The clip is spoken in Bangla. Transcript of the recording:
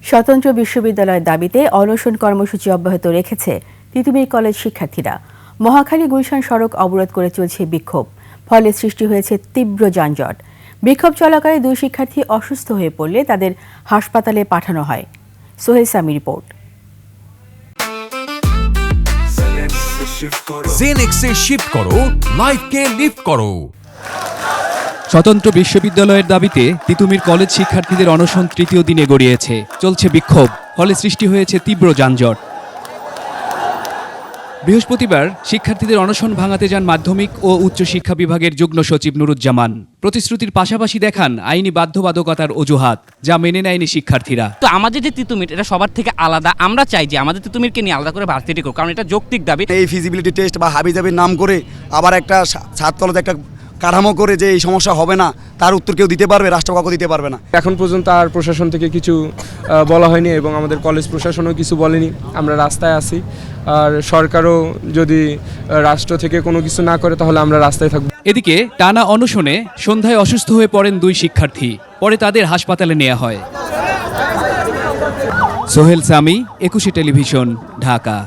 স্বতন্ত্র বিশ্ববিদ্যালয়ের দাবিতে অনশন কর্মসূচি অব্যাহত রেখেছে তিতুমীর কলেজ শিক্ষার্থীরা। মহাখালী গুলশান সড়ক অবরোধ করে চলছে বিক্ষোভ, ফলে সৃষ্টি হয়েছে তীব্র যানজট। বিক্ষোভ চলাকালে দুই শিক্ষার্থী অসুস্থ হয়ে পড়লে তাদের হাসপাতালে পাঠানো হয়। সোহেল সামি রিপোর্ট। জেনেক্সে শিফট করো, লাইফকে লিফট করো। স্বতন্ত্র বিশ্ববিদ্যালয়ের দাবিতে তিতুমীর কলেজ শিক্ষার্থীদের অনশন তৃতীয় দিনে গড়িয়েছে। চলছে বিক্ষোভ, ফলে সৃষ্টি হয়েছে তীব্র যানজট। বৃহস্পতিবার শিক্ষার্থীদের অনশন ভাঙাতে যান মাধ্যমিক ও উচ্চশিক্ষা বিভাগের যুগ্ম সচিব নুরুজ্জামান। প্রতিশ্রুতির পাশাপাশি দেখান আইনি বাধ্যবাধকতার অজুহাত, যা মেনে নেয়নি শিক্ষার্থীরা। তো আমাদের যে তিতুমীর, এটা সবার থেকে আলাদা। আমরা চাই যে আমাদের তিতুমীরকে নিয়ে আলাদা করে ভার্সিটি করুক, কারণ এটা যৌক্তিক দাবি। এই ফিজিবিলিটি টেস্ট বা হাবিজাবির নাম করে আবার একটা ছাত্রদের একটা কাঠামো করে যে এই সমস্যা হবে না, তার উত্তর কেউ দিতে পারবে? রাষ্ট্র কাউকে দিতে পারবে না। এখন পর্যন্ত আর প্রশাসন থেকে কিছু বলা হয়নি এবং আমাদের কলেজ প্রশাসনও কিছু বলেনি। আমরা রাস্তায় আছি, আর সরকারও যদি রাষ্ট্র থেকে কোনো কিছু না করে তাহলে আমরা রাস্তায় থাকব। এদিকে টানা অনশনে সন্ধ্যায় অসুস্থ হয়ে পড়েন দুই শিক্ষার্থী, পরে তাদের হাসপাতালে নেওয়া হয়। সোহেল সামি, 21 টেলিভিশন, ঢাকা।